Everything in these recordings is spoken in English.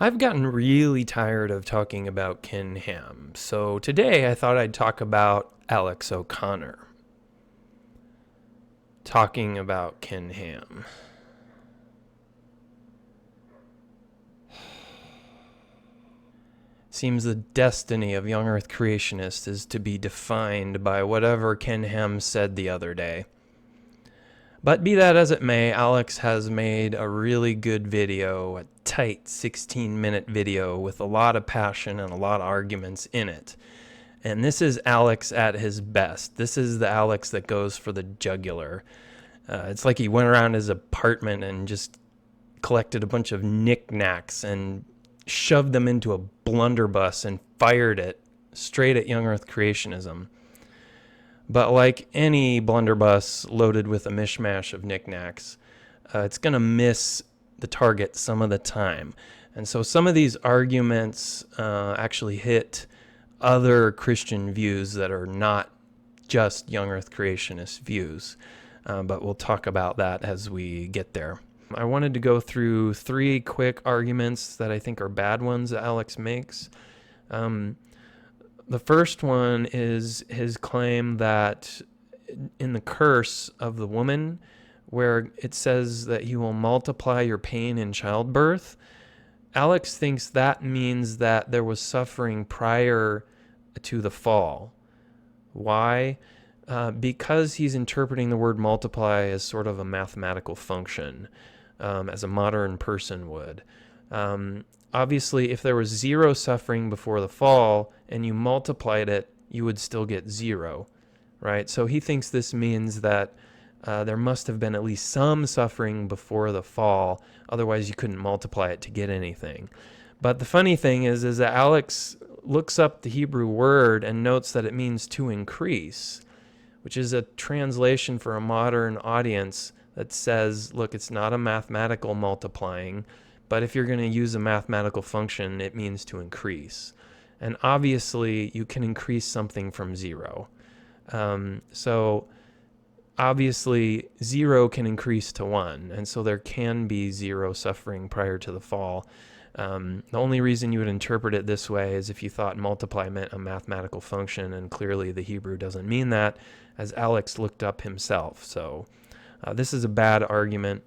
I've gotten really tired of talking about Ken Ham, so today I thought I'd talk about Alex O'Connor. Talking about Ken Ham. Seems the destiny of young earth creationists is to be defined by whatever Ken Ham said the other day. But be that as it may, Alex has made a really good video, a tight 16-minute video with a lot of passion and a lot of arguments in it. And this is Alex at his best. This is the Alex that goes for the jugular. It's like he went around his apartment and just collected a bunch of knickknacks and shoved them into a blunderbuss and fired it straight at young earth creationism. But like any blunderbuss loaded with a mishmash of knickknacks, it's going to miss the target some of the time. And so some of these arguments actually hit other Christian views that are not just young earth creationist views. But we'll talk about that as we get there. I wanted to go through 3 quick arguments that I think are bad ones that Alex makes. The first one is his claim that in the curse of the woman, where it says that he will multiply your pain in childbirth, Alex thinks that means that there was suffering prior to the fall. Why? Because he's interpreting the word multiply as sort of a mathematical function, as a modern person would. Obviously, if there was 0 suffering before the fall and you multiplied it, you would still get 0, right? So he thinks this means that there must have been at least some suffering before the fall. Otherwise, you couldn't multiply it to get anything. But the funny thing is that Alex looks up the Hebrew word and notes that it means to increase, which is a translation for a modern audience that says, look, it's not a mathematical multiplying, but if you're going to use a mathematical function, it means to increase. And obviously, you can increase something from 0. So obviously, 0 can increase to 1, and so there can be 0 suffering prior to the fall. The only reason you would interpret it this way is if you thought multiply meant a mathematical function, and clearly the Hebrew doesn't mean that, as Alex looked up himself. So this is a bad argument.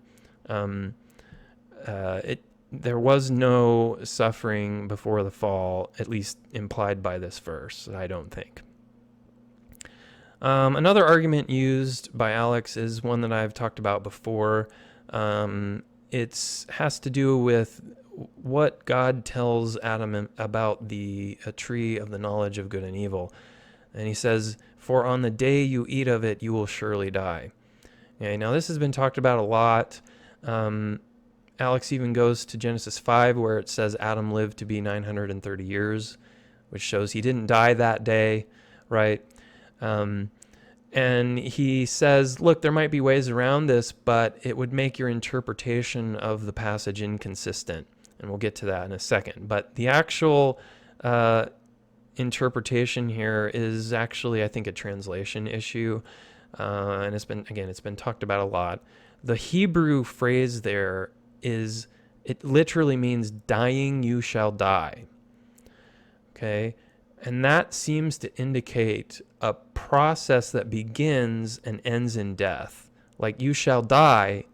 There was no suffering before the fall, at least implied by this verse, I don't think. Another argument used by Alex is one that I've talked about before. It has to do with what God tells Adam about the tree of the knowledge of good and evil. And he says, "For on the day you eat of it, you will surely die." Okay, now this has been talked about a lot. Alex even goes to Genesis 5, where it says Adam lived to be 930 years, which shows he didn't die that day, right? And he says, look, there might be ways around this, but it would make your interpretation of the passage inconsistent. And we'll get to that in a second. But the actual interpretation here is actually, I think, a translation issue. And it's been talked about a lot. The Hebrew phrase there it literally means dying you shall die. Okay? And that seems to indicate a process that begins and ends in death. Like you shall die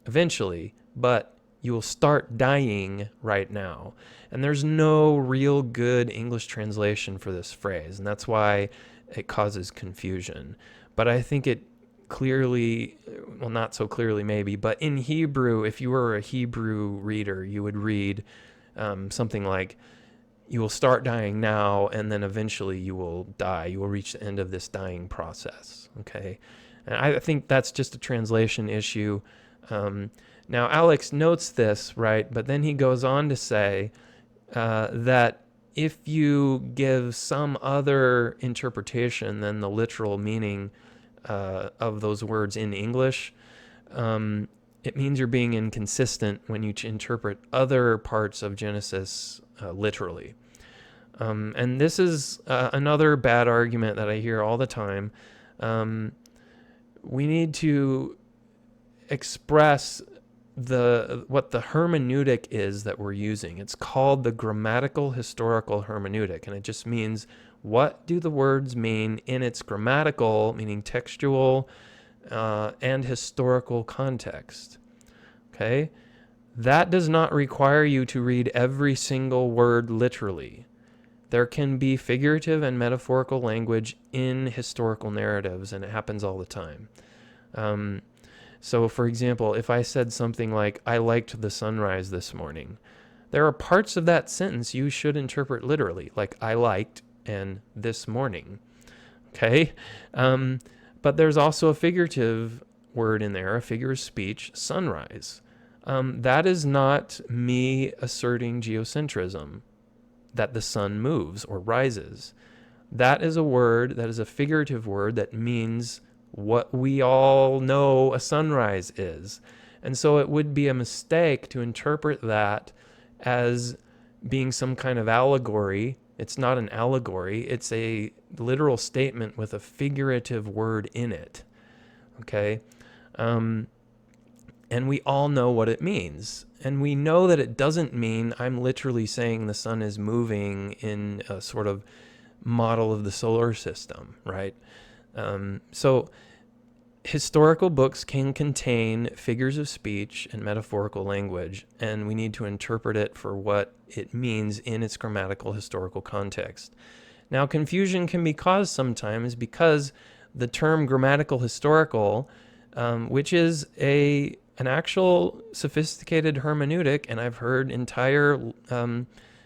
eventually, but you will start dying right now. And there's no real good English translation for this phrase, and that's why it causes confusion. But I think it clearly, well, not so clearly maybe, but in Hebrew, if you were a Hebrew reader, you would read something like, you will start dying now, and then eventually you will die. You will reach the end of this dying process, okay? And I think that's just a translation issue. Now, Alex notes this, right? But then he goes on to say that if you give some other interpretation than the literal meaning of those words in English, it means you're being inconsistent when you interpret other parts of Genesis literally. And this is another bad argument that I hear all the time. We need to express what the hermeneutic is that we're using. It's called the grammatical historical hermeneutic, and it just means what do the words mean in its grammatical, meaning textual, and historical context. Okay? That does not require you to read every single word literally. There can be figurative and metaphorical language in historical narratives, and it happens all the time. So, for example, if I said something like, I liked the sunrise this morning, there are parts of that sentence you should interpret literally, like I liked and this morning. Okay? But there's also a figurative word in there, a figure of speech, sunrise. That is not me asserting geocentrism, that the sun moves or rises. That is a word, that is a figurative word that means what we all know a sunrise is. And so it would be a mistake to interpret that as being some kind of allegory. It's not an allegory. It's a literal statement with a figurative word in it. Okay? And we all know what it means. And we know that it doesn't mean I'm literally saying the sun is moving in a sort of model of the solar system, right? So historical books can contain figures of speech and metaphorical language, and we need to interpret it for what it means in its grammatical historical context. Now, confusion can be caused sometimes because the term grammatical historical, which is an actual sophisticated hermeneutic, and I've heard entire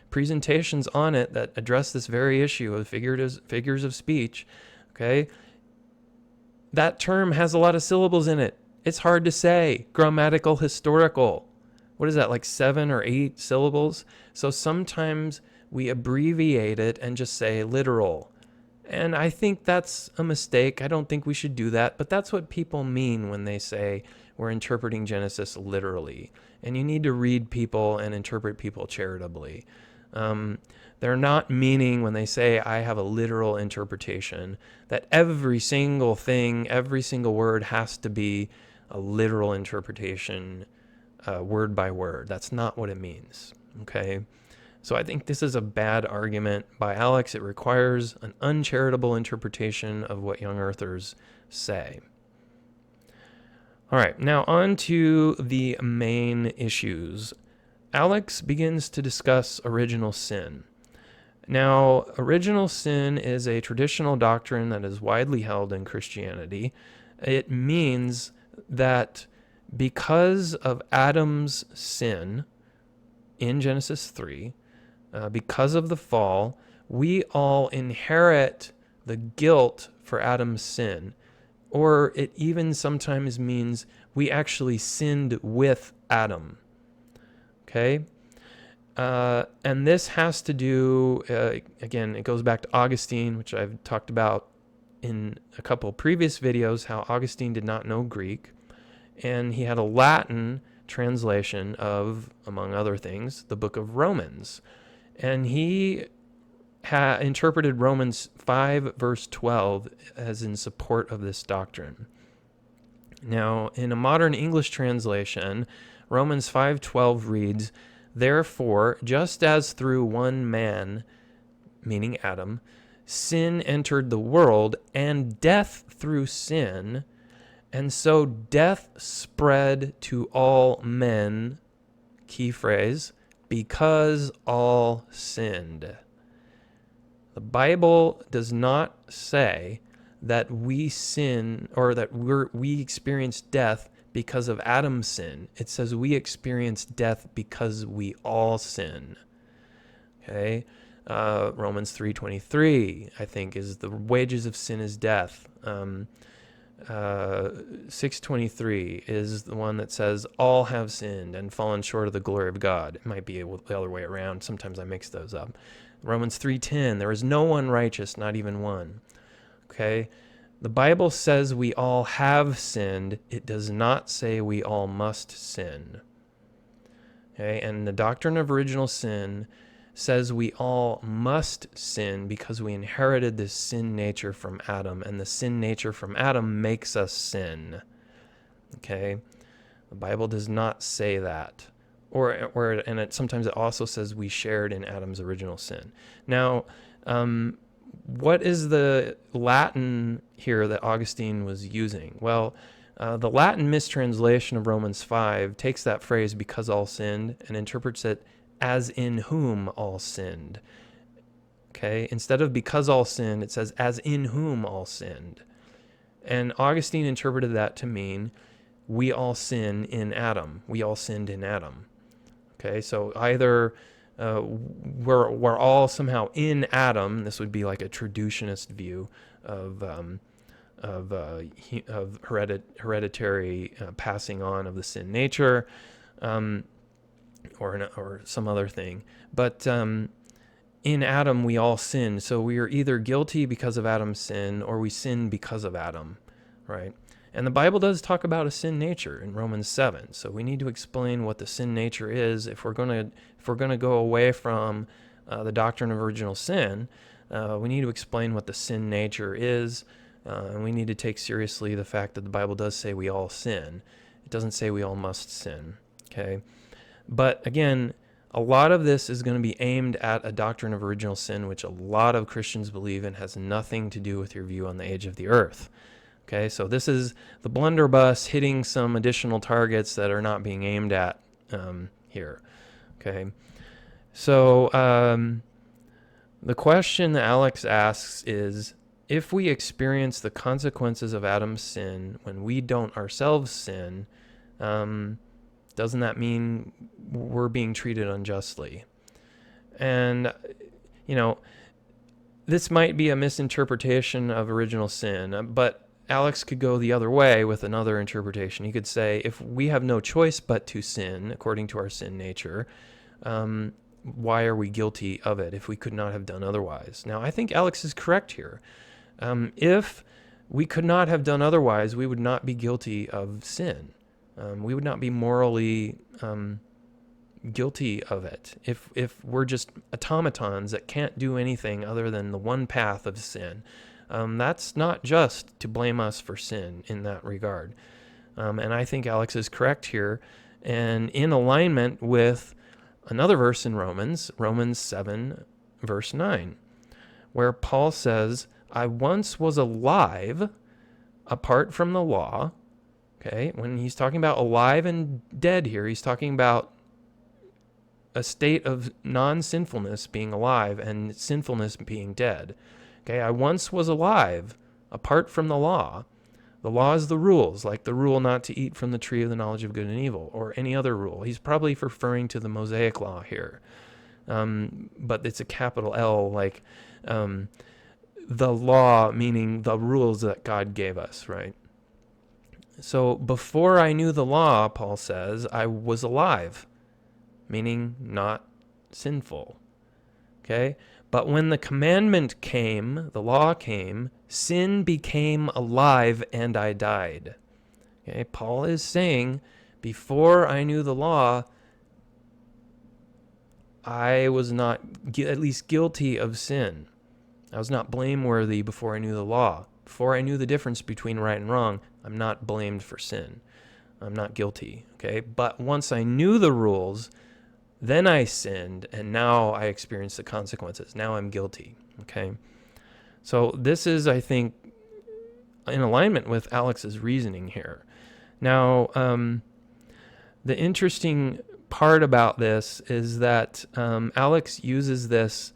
presentations on it that address this very issue of figures of speech, okay? That term has a lot of syllables in it. It's hard to say. Grammatical historical. What is that, like 7 or 8 syllables? So sometimes we abbreviate it and just say literal. And I think that's a mistake. I don't think we should do that. But that's what people mean when they say we're interpreting Genesis literally. And you need to read people and interpret people charitably. They're not meaning when they say I have a literal interpretation that every single thing, every single word has to be a literal interpretation, word by word. That's not what it means, okay? So I think this is a bad argument by Alex. It requires an uncharitable interpretation of what young earthers say. All right, now on to the main issues. Alex begins to discuss original sin. Now, original sin is a traditional doctrine that is widely held in Christianity. It means that because of Adam's sin in Genesis 3, because of the fall, we all inherit the guilt for Adam's sin. Or it even sometimes means we actually sinned with Adam. Okay? And this has to do, again, it goes back to Augustine, which I've talked about in a couple previous videos, how Augustine did not know Greek. And he had a Latin translation of, among other things, the book of Romans. And he interpreted Romans 5, verse 12, as in support of this doctrine. Now, in a modern English translation, Romans 5:12 reads, "Therefore, just as through one man," meaning Adam, "sin entered the world, and death through sin, and so death spread to all men," key phrase, "because all sinned." The Bible does not say that we sin or that we experience death because of Adam's sin. It says we experience death because we all sin. Okay? Romans 3:23, I think, is the wages of sin is death. 6:23 is the one that says all have sinned and fallen short of the glory of God. It might be the other way around. Sometimes I mix those up. Romans 3:10, there is no one righteous, not even one. Okay? The Bible says we all have sinned. It does not say we all must sin. Okay? And the doctrine of original sin says we all must sin because we inherited this sin nature from Adam, and the sin nature from Adam makes us sin. Okay? The Bible does not say that. Sometimes it also says we shared in Adam's original sin. Now, what is the Latin here that Augustine was using? Well, the Latin mistranslation of Romans 5 takes that phrase, because all sinned, and interprets it as in whom all sinned. Okay? Instead of because all sinned, it says as in whom all sinned. And Augustine interpreted that to mean we all sin in Adam. We all sinned in Adam. Okay? So either we're all somehow in Adam. This would be like a traducianist view of hereditary passing on of the sin nature, or some other thing. But in Adam we all sin, so we are either guilty because of Adam's sin, or we sin because of Adam, right? And the Bible does talk about a sin nature in Romans 7. So we need to explain what the sin nature is if we're going to go away from the doctrine of original sin. We need to explain what the sin nature is, and we need to take seriously the fact that the Bible does say we all sin. It doesn't say we all must sin. Okay, but again, a lot of this is going to be aimed at a doctrine of original sin, which a lot of Christians believe in, has nothing to do with your view on the age of the earth. Okay, so this is the blunderbuss hitting some additional targets that are not being aimed at here. Okay, so the question that Alex asks is, if we experience the consequences of Adam's sin when we don't ourselves sin, doesn't that mean we're being treated unjustly? And, this might be a misinterpretation of original sin, but Alex could go the other way with another interpretation. He could say, if we have no choice but to sin according to our sin nature, why are we guilty of it if we could not have done otherwise? Now, I think Alex is correct here. If we could not have done otherwise, we would not be guilty of sin. We would not be morally guilty of it if we're just automatons that can't do anything other than the one path of sin. That's not just to blame us for sin in that regard. And I think Alex is correct here, and in alignment with another verse in Romans 7, verse 9, where Paul says, I once was alive apart from the law. Okay, when he's talking about alive and dead here, he's talking about a state of non-sinfulness being alive and sinfulness being dead. Okay, I once was alive apart from the law. The law is the rules, like the rule not to eat from the tree of the knowledge of good and evil, or any other rule. He's probably referring to the Mosaic law here, but it's a capital L, like the law, meaning the rules that God gave us, right? So before I knew the law, Paul says, I was alive, meaning not sinful. Okay? But when the commandment came, the law came, sin became alive and I died. Okay? Paul is saying, before I knew the law, I was not at least guilty of sin. I was not blameworthy before I knew the law. Before I knew the difference between right and wrong, I'm not blamed for sin. I'm not guilty, okay? But once I knew the rules, then I sinned, and now I experience the consequences. Now I'm guilty, okay? So this is, I think, in alignment with Alex's reasoning here. Now, the interesting part about this is that Alex uses this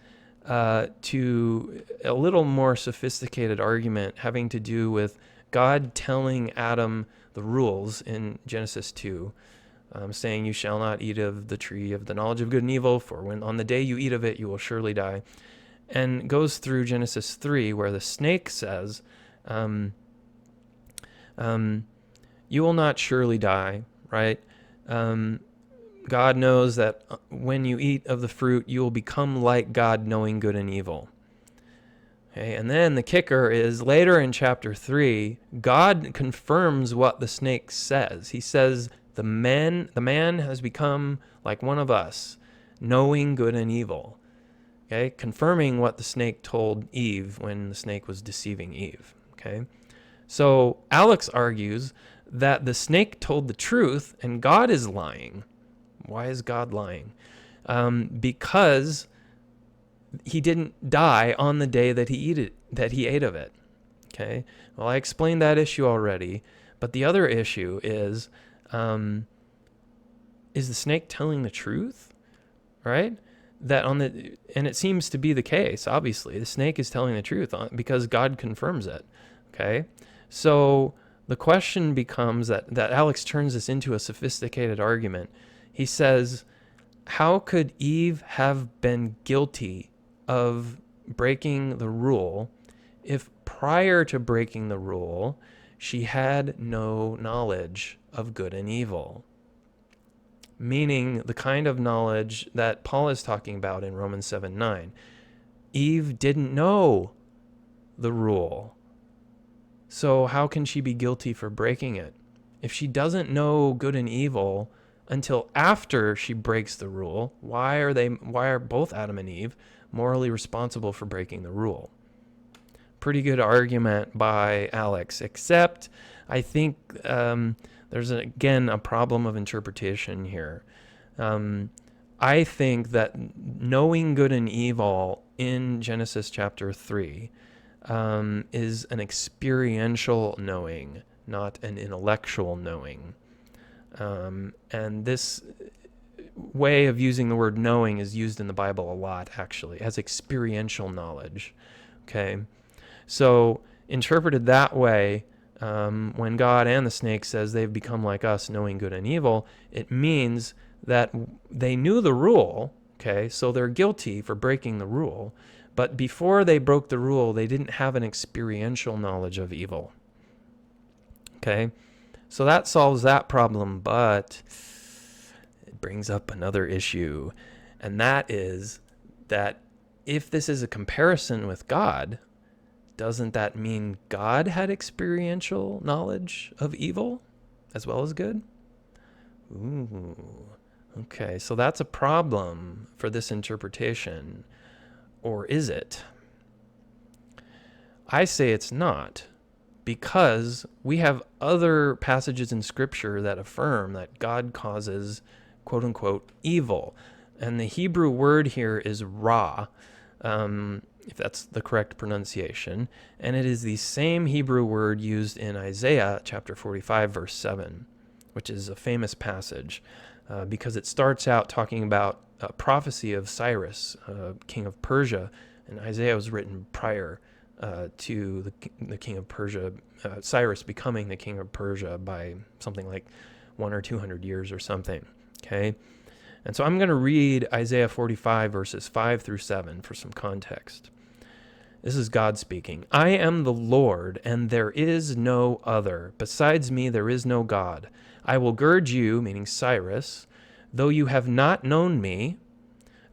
to a little more sophisticated argument having to do with God telling Adam the rules in Genesis 2, saying, you shall not eat of the tree of the knowledge of good and evil, for when on the day you eat of it, you will surely die. And goes through Genesis 3, where the snake says, you will not surely die, right? God knows that when you eat of the fruit, you will become like God, knowing good and evil. Okay, and then the kicker is later in chapter 3, God confirms what the snake says. He says, the man has become like one of us, knowing good and evil. Okay, confirming what the snake told Eve when the snake was deceiving Eve. Okay, so Alex argues that the snake told the truth and God is lying. Why is God lying? Because he didn't die on the day that he ate of it. Okay. Well, I explained that issue already, but the other issue is the snake telling the truth? Right? And it seems to be the case. Obviously, the snake is telling the truth because God confirms it. Okay. So the question becomes that Alex turns this into a sophisticated argument. He says, how could Eve have been guilty of breaking the rule if prior to breaking the rule, she had no knowledge of good and evil? Meaning the kind of knowledge that Paul is talking about in Romans 7:9. Eve didn't know the rule. So how can she be guilty for breaking it? If she doesn't know good and evil until after she breaks the rule, why are both Adam and Eve morally responsible for breaking the rule? Pretty good argument by Alex, except I think there's again a problem of interpretation here. I think that knowing good and evil in Genesis chapter 3 is an experiential knowing, not an intellectual knowing. And this way of using the word knowing is used in the Bible a lot, actually, as experiential knowledge. Okay, so interpreted that way, when God and the snake says they've become like us, knowing good and evil, it means that they knew the rule, okay, so they're guilty for breaking the rule, but before they broke the rule, they didn't have an experiential knowledge of evil. Okay, so that solves that problem, but it brings up another issue, and that is that if this is a comparison with God, doesn't that mean God had experiential knowledge of evil as well as good? Ooh, okay, so that's a problem for this interpretation. Or is it? I say it's not, because we have other passages in Scripture that affirm that God causes quote-unquote evil. And the Hebrew word here is ra, if that's the correct pronunciation. And it is the same Hebrew word used in Isaiah chapter 45, verse 7, which is a famous passage because it starts out talking about a prophecy of Cyrus, king of Persia. And Isaiah was written prior to the king of Persia, Cyrus becoming the king of Persia by something like 100 or 200 years or something. Okay. And so I'm going to read Isaiah 45, verses 5 through 7 for some context. This is God speaking. I am the Lord, and there is no other. Besides me, there is no God. I will gird you, meaning Cyrus, though you have not known me,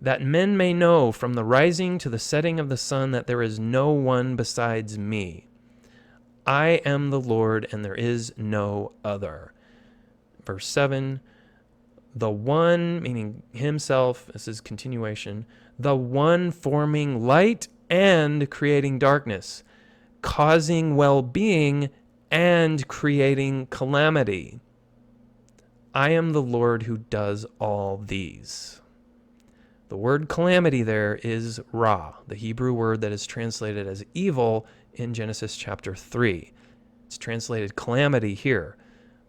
that men may know from the rising to the setting of the sun that there is no one besides me. I am the Lord, and there is no other. Verse 7, the one, meaning himself, this is continuation, the one forming light and creating darkness, causing well-being and creating calamity. I am the Lord who does all these. The word calamity there is ra, the Hebrew word that is translated as evil in Genesis chapter 3. It's translated calamity here,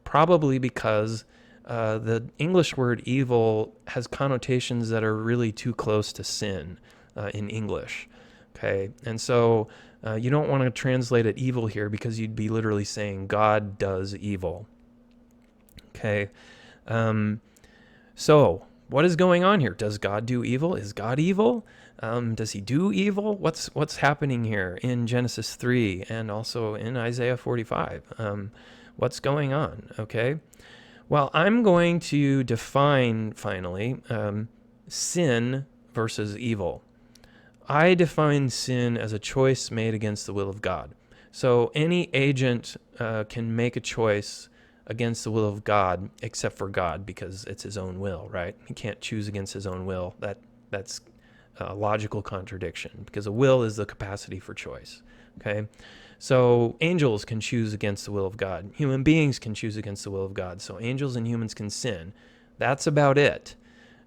probably because the English word evil has connotations that are really too close to sin in English. Okay, and so you don't want to translate it evil here because you'd be literally saying God does evil. Okay, so what is going on here? Does God do evil? Is God evil? Does he do evil? What's happening here in Genesis 3 and also in Isaiah 45? What's going on? Okay. Well, I'm going to define, finally, sin versus evil. I define sin as a choice made against the will of God. So any agent can make a choice against the will of God, except for God, because it's his own will, right? He can't choose against his own will. That's a logical contradiction, because a will is the capacity for choice, okay? So angels can choose against the will of God. Human beings can choose against the will of God. So angels and humans can sin. That's about it.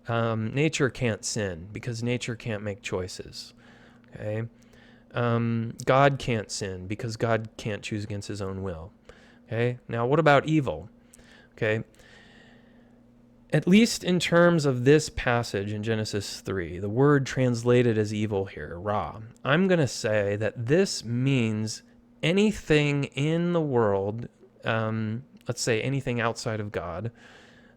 Nature can't sin because nature can't make choices. Okay. God can't sin because God can't choose against his own will. Okay. Now, what about evil? Okay. At least in terms of this passage in Genesis 3, the word translated as evil here, ra, I'm going to say that this means anything in the world, let's say anything outside of God,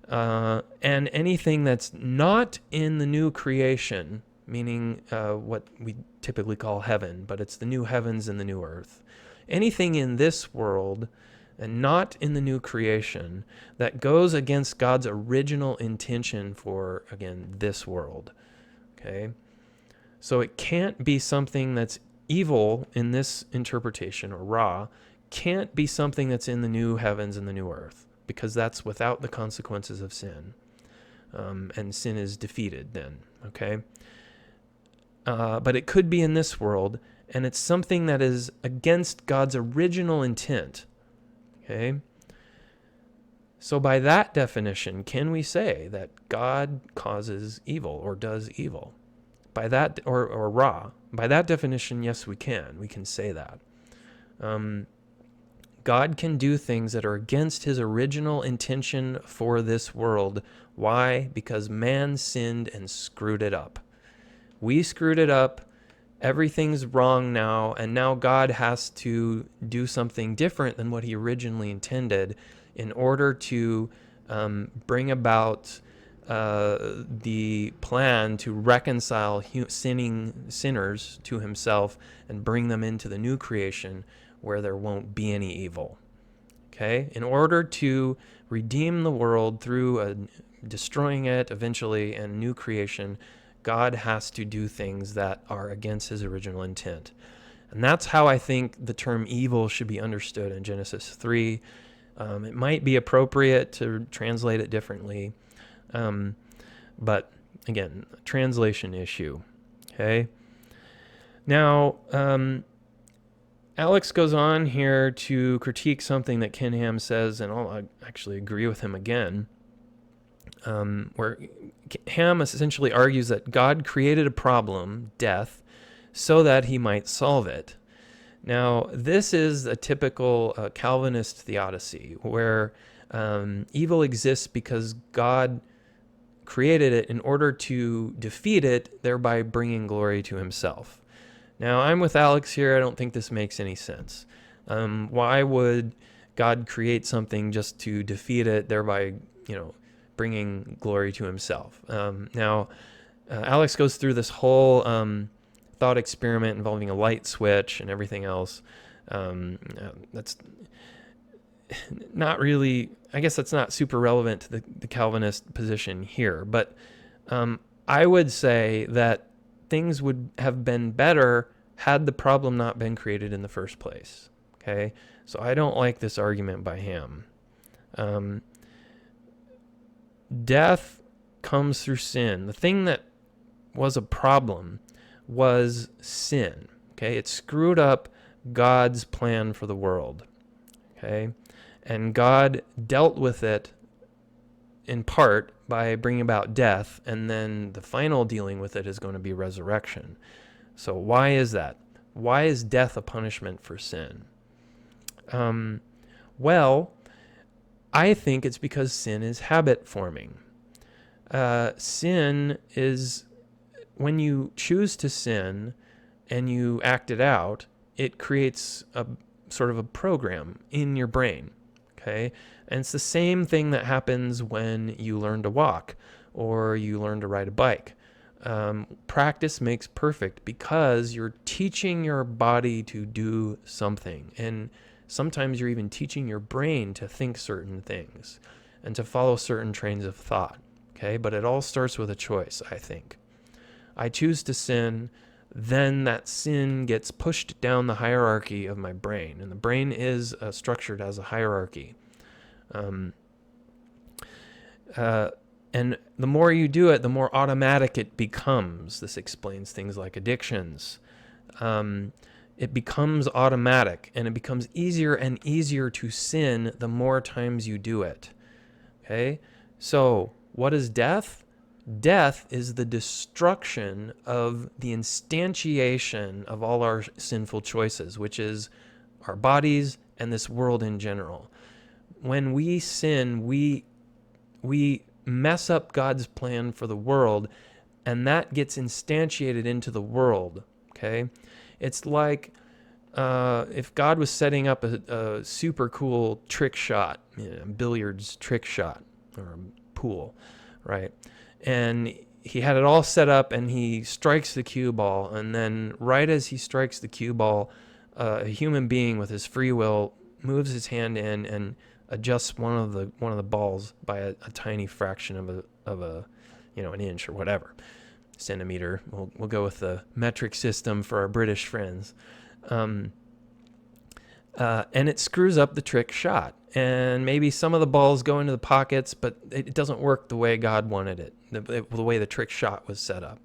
and anything that's not in the new creation, meaning what we typically call heaven, but it's the new heavens and the new earth. Anything in this world and not in the new creation that goes against God's original intention for, again, this world. Okay? So it can't be something that's evil in this interpretation, or ra, can't be something that's in the new heavens and the new earth, because that's without the consequences of sin. And sin is defeated then, okay? But it could be in this world, and it's something that is against God's original intent, okay? So by that definition, can we say that God causes evil or does evil? By that, or ra, by that definition, yes, we can. We can say that. God can do things that are against his original intention for this world. Why? Because man sinned and screwed it up. We screwed it up. Everything's wrong now, and now God has to do something different than what he originally intended in order to bring about the plan to reconcile sinning sinners to himself and bring them into the new creation where there won't be any evil. Okay? In order to redeem the world through destroying it eventually and new creation, God has to do things that are against his original intent. And that's how I think the term evil should be understood in Genesis 3. It might be appropriate to translate it differently. But again, translation issue. Okay? Now, Alex goes on here to critique something that Ken Ham says, and I'll actually agree with him again, where Ham essentially argues that God created a problem, death, so that he might solve it. Now, this is a typical Calvinist theodicy, where evil exists because God created it in order to defeat it, thereby bringing glory to himself. Now, I'm with Alex here. I don't think this makes any sense. Why would God create something just to defeat it, thereby, bringing glory to himself? Now, Alex goes through this whole thought experiment involving a light switch and everything else. That's not really, I guess that's not super relevant to the Calvinist position here. But I would say that things would have been better had the problem not been created in the first place. Okay? So I don't like this argument by Ham. Death comes through sin. The thing that was a problem was sin. Okay? It screwed up God's plan for the world. Okay? And God dealt with it in part by bringing about death, and then the final dealing with it is going to be resurrection. So why is that? Why is death a punishment for sin? Well, I think it's because sin is habit forming. Sin is, when you choose to sin and you act it out, it creates a sort of a program in your brain. Okay? And it's the same thing that happens when you learn to walk or you learn to ride a bike. Practice makes perfect because you're teaching your body to do something. And sometimes you're even teaching your brain to think certain things and to follow certain trains of thought. Okay? But it all starts with a choice, I think. I choose to sin, then that sin gets pushed down the hierarchy of my brain. And the brain is structured as a hierarchy. And the more you do it, the more automatic it becomes. This explains things like addictions. it becomes automatic, and it becomes easier and easier to sin the more times you do it. Okay? So, what is death? Death is the destruction of the instantiation of all our sinful choices, which is our bodies and this world in general. When we sin, we mess up God's plan for the world, and that gets instantiated into the world. Okay? It's like if God was setting up a super cool trick shot, billiards trick shot or pool, right? And he had it all set up, and he strikes the cue ball, and then right as he strikes the cue ball, a human being with his free will moves his hand in and adjusts one of the balls by a tiny fraction of a an inch or whatever, centimeter. We'll go with the metric system for our British friends. And it screws up the trick shot. And maybe some of the balls go into the pockets, but it doesn't work the way God wanted it, the way the trick shot was set up.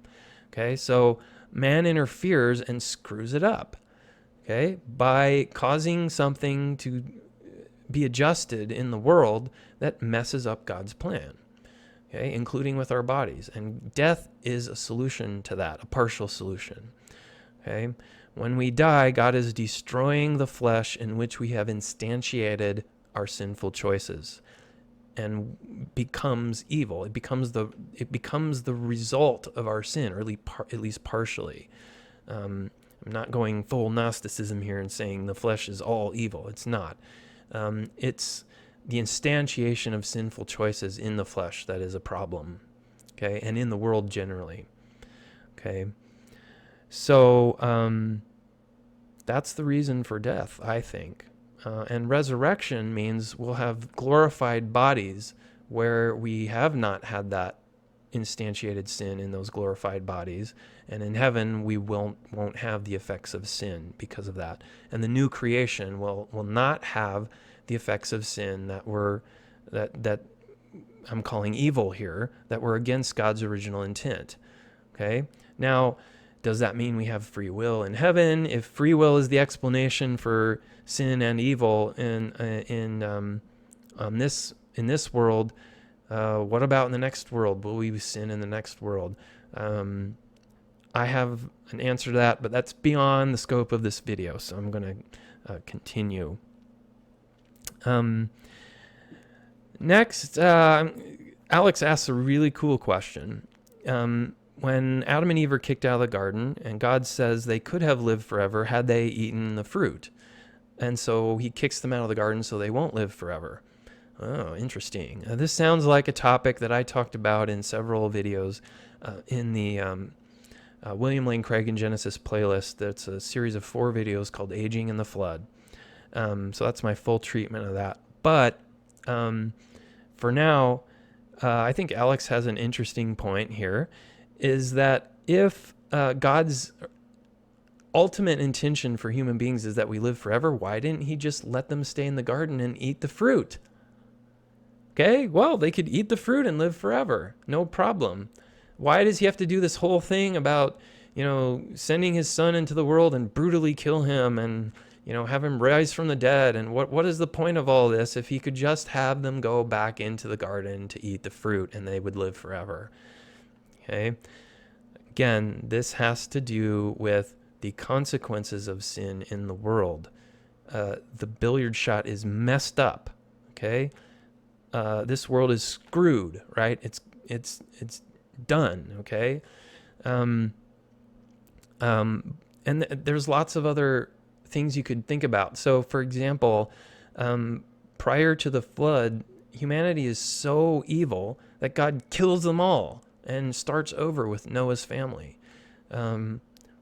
Okay, so man interferes and screws it up, okay, by causing something to be adjusted in the world that messes up God's plan, okay, including with our bodies. And death is a solution to that, a partial solution, okay? When we die, God is destroying the flesh in which we have instantiated our sinful choices, and becomes evil. It becomes the result of our sin, or at least partially. I'm not going full Gnosticism here and saying the flesh is all evil. It's not. It's the instantiation of sinful choices in the flesh that is a problem, okay, and in the world generally, okay. So that's the reason for death, I think. And resurrection means we'll have glorified bodies where we have not had that instantiated sin in those glorified bodies. And in heaven, we won't have the effects of sin because of that. And the new creation will not have the effects of sin that I'm calling evil here, that were against God's original intent. Okay? Now, does that mean we have free will in heaven? If free will is the explanation for sin and evil in this world, what about in the next world? Will we sin in the next world? I have an answer to that, but that's beyond the scope of this video, so I'm going to continue. Next, Alex asks a really cool question. When Adam and Eve are kicked out of the garden, and God says they could have lived forever had they eaten the fruit. And so he kicks them out of the garden so they won't live forever. Oh, interesting. This sounds like a topic that I talked about in several videos in the William Lane Craig and Genesis playlist. That's a series of 4 videos called Aging in the Flood. So that's my full treatment of that. But for now, I think Alex has an interesting point here, is that if God's ultimate intention for human beings is that we live forever, why didn't he just let them stay in the garden and eat the fruit? Okay, well, they could eat the fruit and live forever. No problem. Why does he have to do this whole thing about, sending his son into the world and brutally kill him and, have him rise from the dead? And what is the point of all this if he could just have them go back into the garden to eat the fruit and they would live forever? Okay. Again, this has to do with the consequences of sin in the world. The billiard shot is messed up. Okay. This world is screwed, right? It's done. Okay. And there's lots of other things you could think about. So, for example, prior to the flood, humanity is so evil that God kills them all and starts over with Noah's family.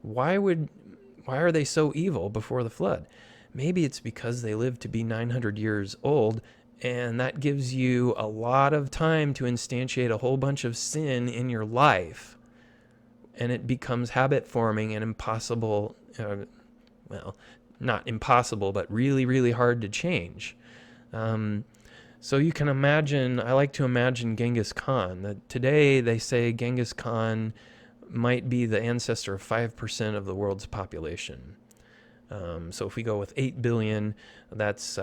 Why are they so evil before the flood? Maybe it's because they lived to be 900 years old, and that gives you a lot of time to instantiate a whole bunch of sin in your life, and it becomes habit forming and impossible, well, not impossible, but really, really hard to change. So you can imagine, I like to imagine Genghis Khan. That today they say Genghis Khan might be the ancestor of 5% of the world's population. So if we go with 8 billion, that's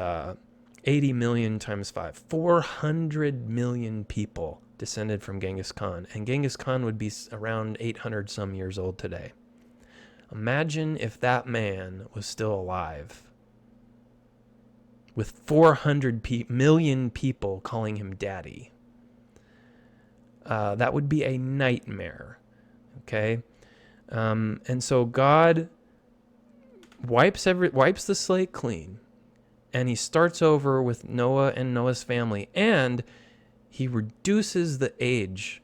80 million times 5. 400 million people descended from Genghis Khan. And Genghis Khan would be around 800 some years old today. Imagine if that man was still alive, with 400 million people calling him daddy. That would be a nightmare. Okay? And so God wipes the slate clean, and he starts over with Noah and Noah's family, and he reduces the age,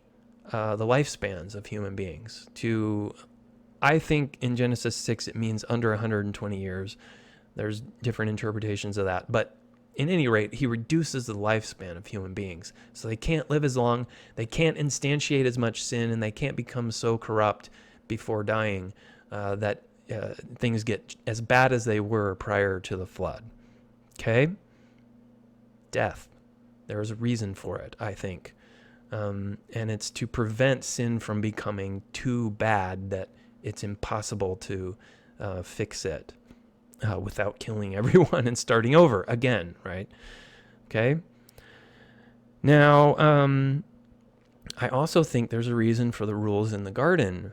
the lifespans of human beings to, I think in Genesis 6 it means under 120 years. There's different interpretations of that, but in any rate, he reduces the lifespan of human beings. So they can't live as long, they can't instantiate as much sin, and they can't become so corrupt before dying that things get as bad as they were prior to the flood. Okay? Death. There is a reason for it, I think. And it's to prevent sin from becoming too bad that it's impossible to fix it without killing everyone and starting over again, right? Okay? Now, I also think there's a reason for the rules in the garden.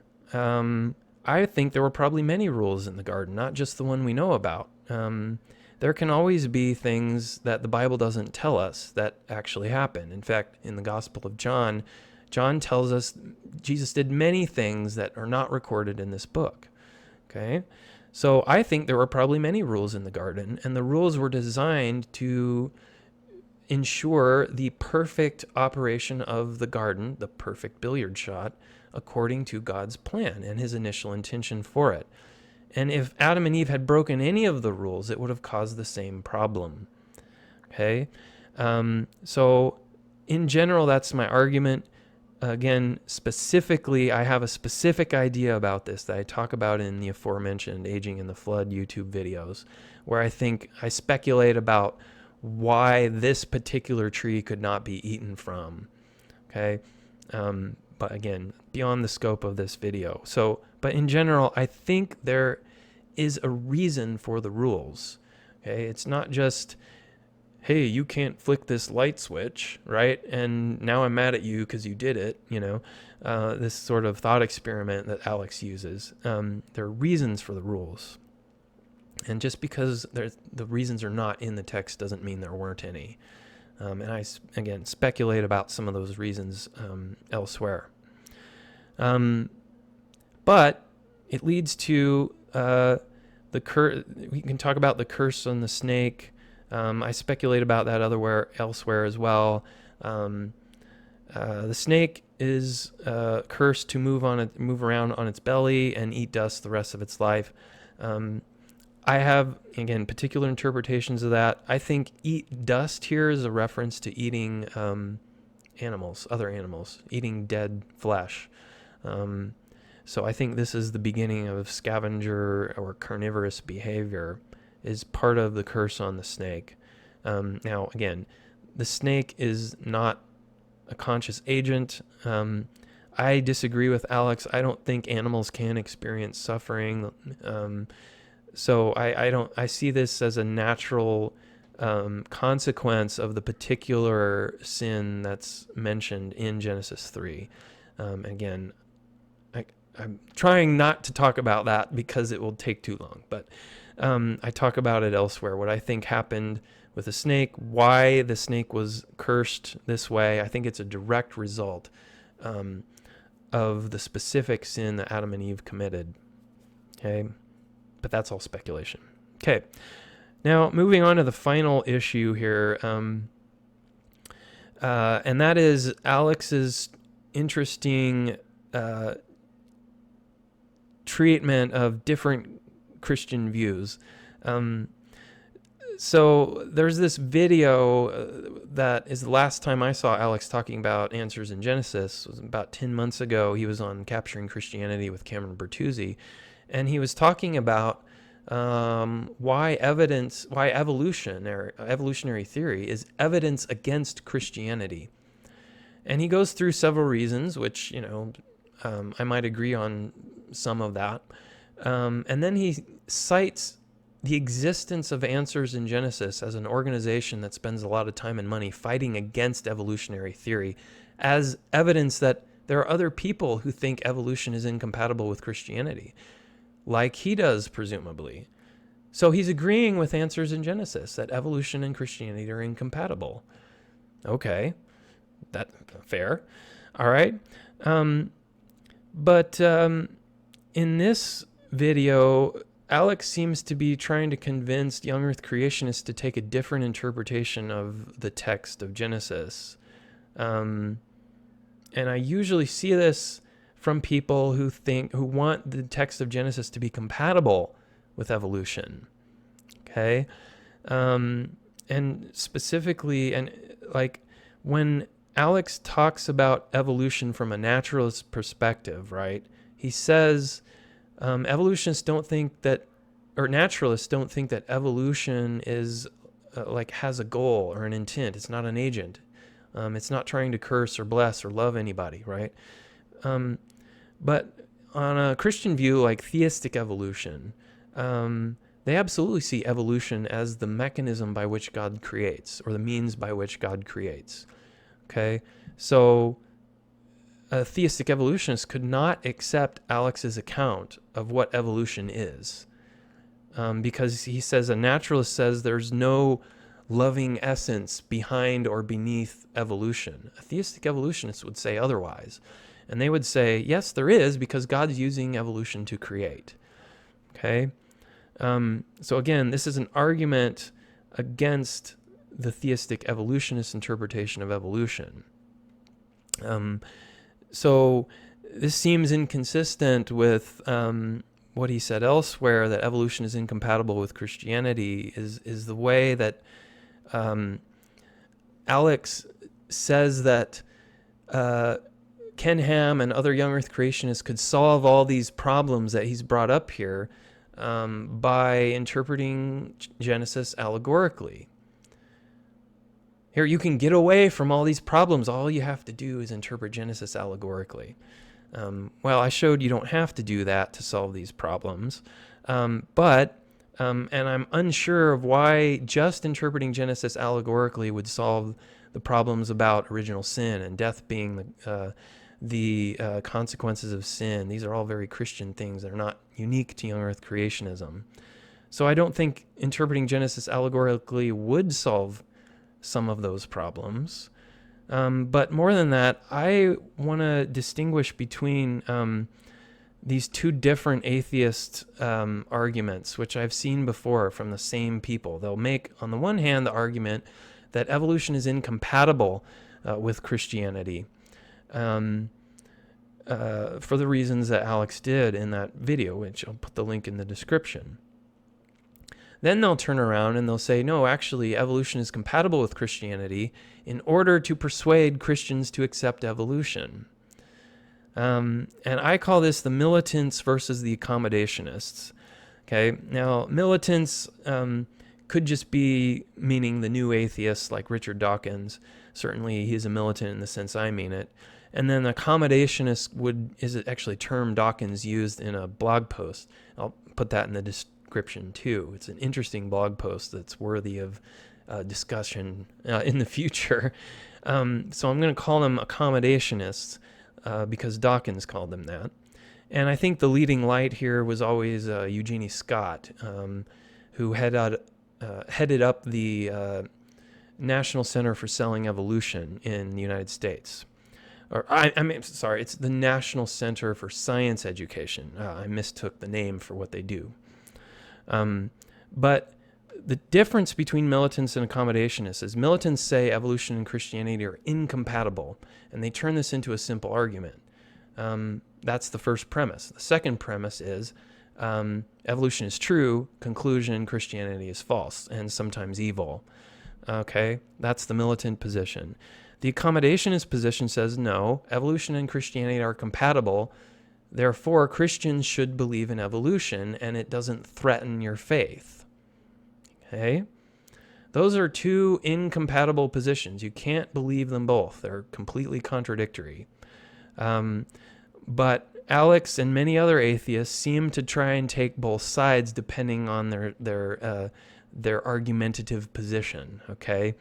I think there were probably many rules in the garden, not just the one we know about. There can always be things that the Bible doesn't tell us that actually happen. In fact, in the Gospel of John, John tells us Jesus did many things that are not recorded in this book. Okay? So I think there were probably many rules in the garden, and the rules were designed to ensure the perfect operation of the garden, the perfect billiard shot, according to God's plan and his initial intention for it. And if Adam and Eve had broken any of the rules, it would have caused the same problem. Okay? So in general, that's my argument. Again, specifically, I have a specific idea about this that I talk about in the aforementioned Aging in the Flood YouTube videos, where I speculate about why this particular tree could not be eaten from. Okay? But again, beyond the scope of this video. But in general, I think there is a reason for the rules. Okay? It's not just, hey, you can't flick this light switch, right? And now I'm mad at you because you did it, this sort of thought experiment that Alex uses. There are reasons for the rules. And just because the reasons are not in the text doesn't mean there weren't any. And I, again, speculate about some of those reasons elsewhere. But it leads to we can talk about the curse on the snake. I speculate about that elsewhere as well. The snake is cursed to move around on its belly and eat dust the rest of its life. I have, again, particular interpretations of that. I think eat dust here is a reference to eating other animals, eating dead flesh. So I think this is the beginning of scavenger or carnivorous behavior, is part of the curse on the snake. Now, again, the snake is not a conscious agent. I disagree with Alex. I don't think animals can experience suffering. So I see this as a natural consequence of the particular sin that's mentioned in Genesis 3. Again, I'm trying not to talk about that because it will take too long, but I talk about it elsewhere. What I think happened with the snake, why the snake was cursed this way, I think it's a direct result of the specific sin that Adam and Eve committed. Okay? But that's all speculation. Okay. Now, moving on to the final issue here, and that is Alex's interesting treatment of different Christian views. So there's this video that is the last time I saw Alex talking about answers in Genesis. It was about 10 months ago. He was on Capturing Christianity with Cameron Bertuzzi, and he was talking about why evolutionary theory is evidence against Christianity. And he goes through several reasons, which, I might agree on some of that. And then he cites the existence of Answers in Genesis as an organization that spends a lot of time and money fighting against evolutionary theory as evidence that there are other people who think evolution is incompatible with Christianity, like he does, presumably. So he's agreeing with Answers in Genesis that evolution and Christianity are incompatible. Okay, that's fair. All right. But in this video, Alex seems to be trying to convince young Earth creationists to take a different interpretation of the text of Genesis. And I usually see this from people who want the text of Genesis to be compatible with evolution. Okay? And specifically, and like when Alex talks about evolution from a naturalist perspective, right? He says evolutionists don't think that, or naturalists don't think that evolution is has a goal or an intent. It's not an agent. It's not trying to curse or bless or love anybody, right? But on a Christian view, like theistic evolution, they absolutely see evolution as the mechanism by which God creates, or the means by which God creates. Okay, so a theistic evolutionist could not accept Alex's account of what evolution is, because he says a naturalist says there's no loving essence behind or beneath evolution. A theistic evolutionist would say otherwise, and they would say, yes, there is, because God's using evolution to create. Okay, so again, this is an argument against the theistic evolutionist interpretation of evolution. So this seems inconsistent with what he said elsewhere, that evolution is incompatible with Christianity, is the way that Alex says that Ken Ham and other young Earth creationists could solve all these problems that he's brought up here by interpreting Genesis allegorically. Here, you can get away from all these problems. All you have to do is interpret Genesis allegorically. Well, I showed you don't have to do that to solve these problems. But I'm unsure of why just interpreting Genesis allegorically would solve the problems about original sin and death being the consequences of sin. These are all very Christian things. They're not unique to young Earth creationism. So I don't think interpreting Genesis allegorically would solve some of those problems. But more than that, I want to distinguish between these two different atheist arguments, which I've seen before from the same people. They'll make, on the one hand, the argument that evolution is incompatible with Christianity for the reasons that Alex did in that video, which I'll put the link in the description. Then they'll turn around and they'll say, no, actually, evolution is compatible with Christianity in order to persuade Christians to accept evolution. And I call this the militants versus the accommodationists. Okay, now militants could just be meaning the new atheists like Richard Dawkins. Certainly he's a militant in the sense I mean it. And then accommodationist is actually a term Dawkins used in a blog post. I'll put that in the description too. It's an interesting blog post that's worthy of discussion in the future. So I'm going to call them accommodationists because Dawkins called them that. And I think the leading light here was always Eugenie Scott, who headed up the National Center for Selling Evolution in the United States. It's the National Center for Science Education. I mistook the name for what they do. But the difference between militants and accommodationists is militants say evolution and Christianity are incompatible, and they turn this into a simple argument. That's the first premise. The second premise is evolution is true, conclusion, Christianity is false, and sometimes evil. Okay, that's the militant position. The accommodationist position says, no, evolution and Christianity are compatible, therefore Christians should believe in evolution, and it doesn't threaten your faith. Okay? Those are two incompatible positions. You can't believe them both. They're completely contradictory. But Alex and many other atheists seem to try and take both sides depending on their argumentative position. Okay,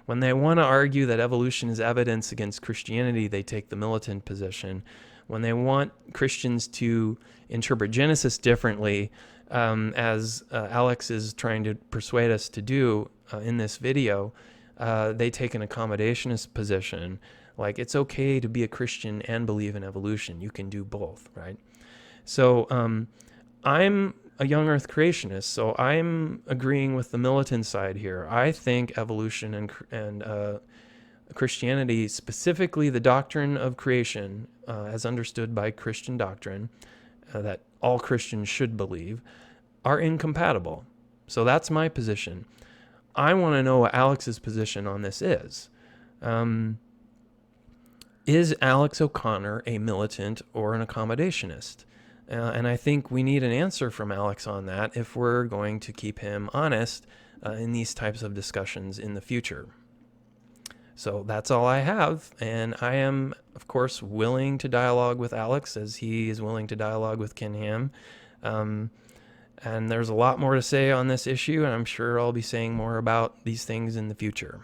when they want to argue that evolution is evidence against Christianity, they take the militant position. When they want Christians to interpret Genesis differently, as Alex is trying to persuade us to do in this video, they take an accommodationist position. Like, it's okay to be a Christian and believe in evolution. You can do both, right? So I'm a young earth creationist, so I'm agreeing with the militant side here. I think evolution and Christianity, specifically the doctrine of creation, as understood by Christian doctrine, that all Christians should believe, are incompatible. So that's my position. I want to know what Alex's position on this is. Is Alex O'Connor a militant or an accommodationist? And I think we need an answer from Alex on that if we're going to keep him honest in these types of discussions in the future. So that's all I have, and I am, of course, willing to dialogue with Alex as he is willing to dialogue with Ken Ham. And there's a lot more to say on this issue, and I'm sure I'll be saying more about these things in the future.